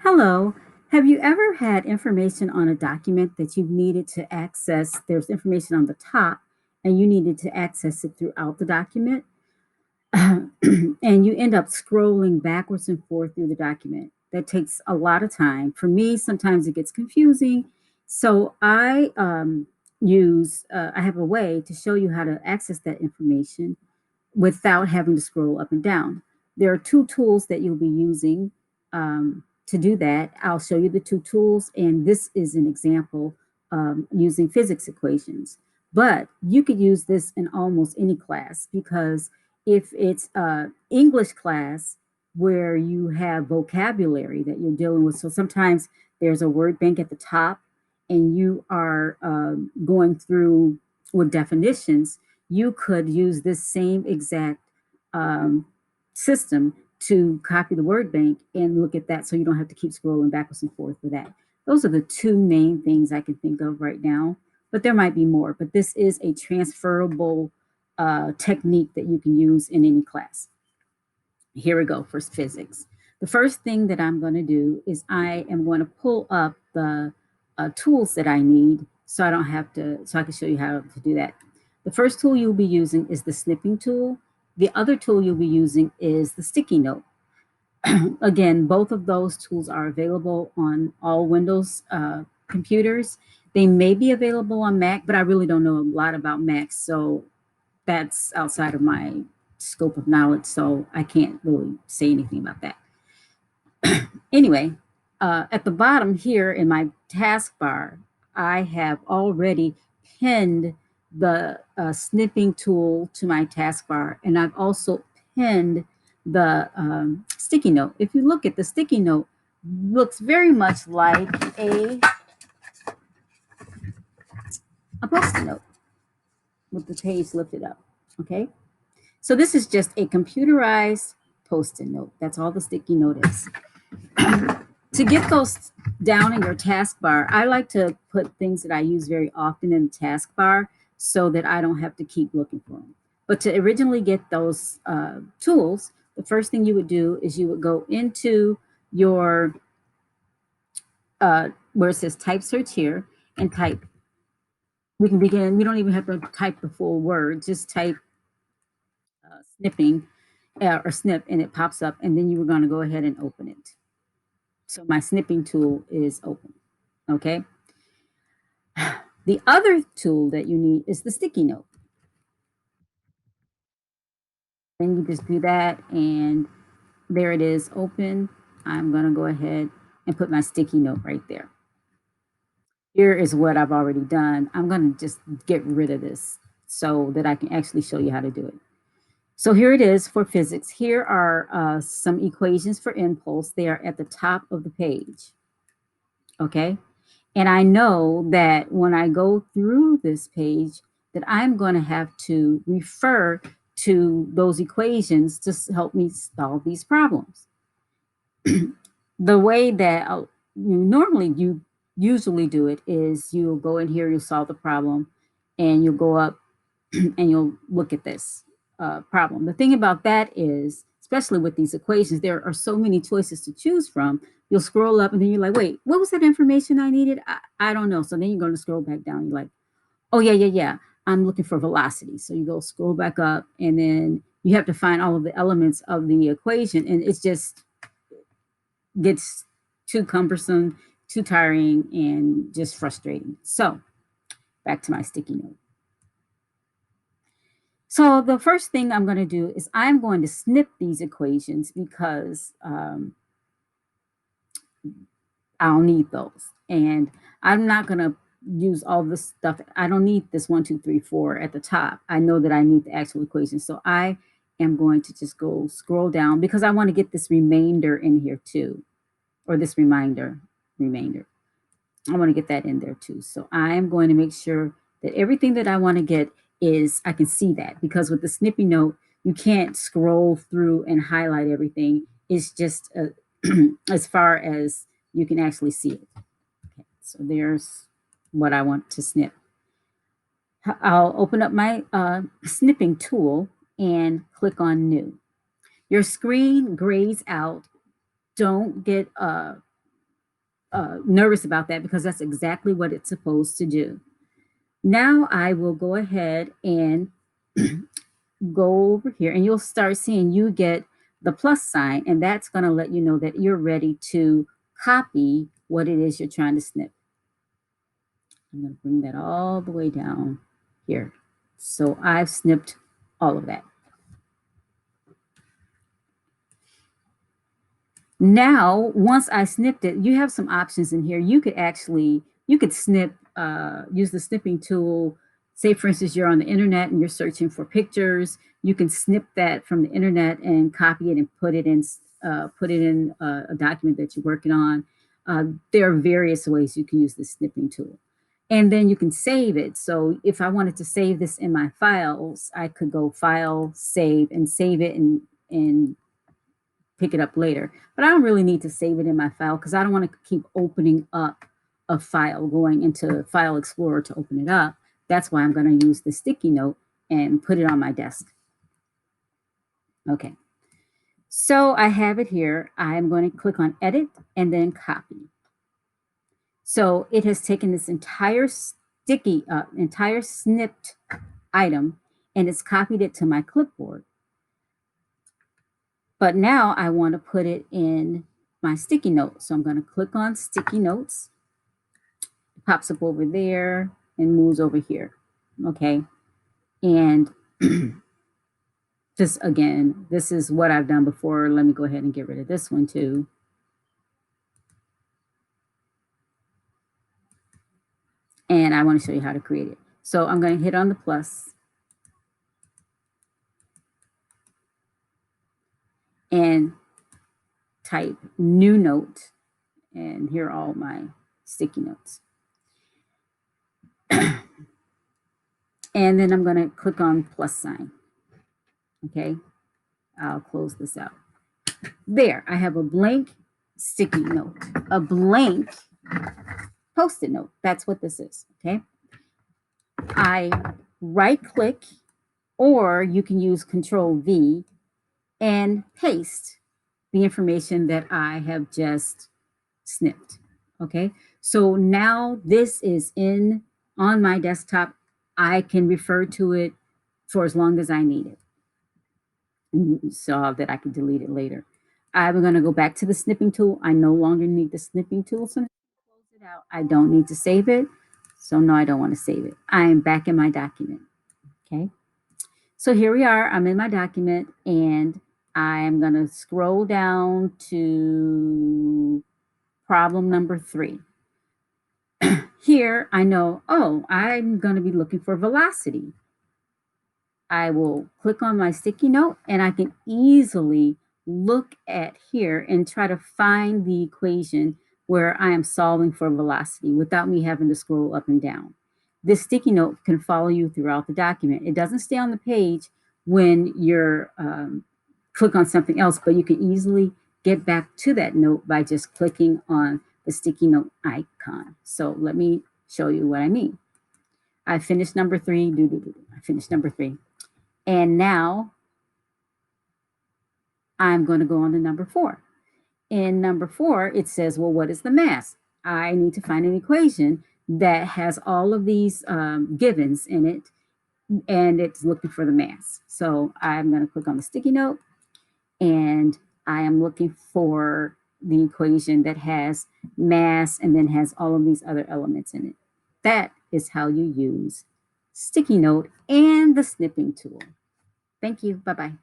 Hello. Have you ever had information on a document that you needed to access? There's information on the top, and you needed to access it throughout the document, and you end up scrolling backwards and forth through the document. That takes a lot of time. For me, sometimes it gets confusing. So I have a way to show you how to access that information without having to scroll up and down. There are two tools that you'll be using to do that. I'll show you the two tools, and this is an example using physics equations. But you could use this in almost any class because if it's English class where you have vocabulary that you're dealing with, so sometimes there's a word bank at the top and you are going through with definitions, you could use this same exact um, system to copy the word bank and look at that so you don't have to keep scrolling backwards and forth for that. Those are the two main things I can think of right now, but there might be more. But this is a transferable technique that you can use in any class. Here we go for physics. The first thing that I'm going to do is I am going to pull up the tools that I need so I don't have to, so I can show you how to do that. The first tool you'll be using is the snipping tool. The other tool you'll be using is the sticky note. Again, both of those tools are available on all Windows computers. They may be available on Mac, but I really don't know a lot about Mac, so that's outside of my scope of knowledge, so I can't really say anything about that. Anyway, at the bottom here in my taskbar, I have already pinned the snipping tool to my taskbar, and I've also pinned the sticky note. If you look at the sticky note, looks very much like a post-it note with the page lifted up. Okay, so this is just a computerized post-it note. That's all the sticky note is. To get those down in your taskbar, I like to put things that I use very often in the taskbar so that I don't have to keep looking for them. But to originally get those tools, the first thing you would do is you would go into your, where it says type search here and type. We can begin, you don't even have to type the full word, just type snipping or snip and it pops up, and then you were going to go ahead and open it. So my snipping tool is open. Okay. The other tool that you need is the sticky note. Then you just do that, and there it is open. I'm going to go ahead and put my sticky note right there. Here is what I've already done. I'm going to just get rid of this so that I can actually show you how to do it. So here it is for physics. Here are some equations for impulse. They are at the top of the page. Okay. And I know that when I go through this page, that I'm going to have to refer to those equations to help me solve these problems. The way that you usually do it is you'll go in here, you'll solve the problem, and you'll go up and you'll look at this problem. The thing about that is, especially with these equations, there are so many choices to choose from. You'll scroll up and then you're like, wait, what was that information I needed? I don't know. So then you're going to scroll back down. You're like, oh, yeah. I'm looking for velocity. So you go scroll back up and then you have to find all of the elements of the equation. And it just gets too cumbersome, too tiring, and just frustrating. So back to my sticky note. So the first thing I'm going to do is I'm going to snip these equations because I'll need those. And I'm not going to use all this stuff. I don't need this 1, 2, 3, 4 at the top. I know that I need the actual equation. So I am going to just go scroll down because I want to get this remainder in here too, or this remainder. I want to get that in there too. So I am going to make sure that everything that I want to get is, I can see that, because with the snippy note, you can't scroll through and highlight everything. It's just as far as you can actually see it. Okay, so there's what I want to snip. I'll open up my snipping tool and click on new. Your screen grays out. Don't get nervous about that because that's exactly what it's supposed to do. Now I will go ahead and go over here and you'll start seeing you get the plus sign, and that's going to let you know that you're ready to copy what it is you're trying to snip. I'm going to bring that all the way down here. So I've snipped all of that. Now, once I snipped it, you have some options in here. You could snip, use the snipping tool. Say, for instance, you're on the internet and you're searching for pictures. You can snip that from the internet and copy it and put it in a document that you're working on. There are various ways you can use the snipping tool. And then you can save it. So if I wanted to save this in my files, I could go File, Save, and save it and pick it up later. But I don't really need to save it in my file because I don't want to keep opening up a file, going into File Explorer to open it up. That's why I'm going to use the sticky note and put it on my desk. Okay, so I have it here. I'm going to click on Edit and then Copy. So it has taken this entire snipped item and it's copied it to my clipboard. But now I want to put it in my sticky note. So I'm going to click on Sticky Notes. It pops up over there and moves over here. Okay. And just again, this is what I've done before. Let me go ahead and get rid of this one too. And I want to show you how to create it. So I'm going to hit on the plus. And type new note. And here are all my sticky notes. And then I'm going to click on plus sign. Okay, I'll close this out. There, I have a blank sticky note, a blank Post-it note. That's what this is, okay? I right-click, or you can use Control-V and paste the information that I have just snipped, okay? So now this is on my desktop. I can refer to it for as long as I need it, so that I can delete it later. I'm going to go back to the snipping tool. I no longer need the snipping tool. So close it out. I don't need to save it. So no, I don't want to save it. I am back in my document. Okay. So here we are. I'm in my document and I'm going to scroll down to problem number 3. Here I know, oh, I'm going to be looking for velocity. I will click on my sticky note and I can easily look at here and try to find the equation where I am solving for velocity without me having to scroll up and down. This sticky note can follow you throughout the document. It doesn't stay on the page when you're click on something else, but you can easily get back to that note by just clicking on the sticky note icon. So let me show you what I mean. I finished number 3. I finished number 3. And now I'm going to go on to number 4. In number 4, it says, well, what is the mass? I need to find an equation that has all of these givens in it, and it's looking for the mass. So I'm going to click on the sticky note, and I am looking for the equation that has mass and then has all of these other elements in it. That is how you use sticky note and the snipping tool. Thank you. Bye-bye.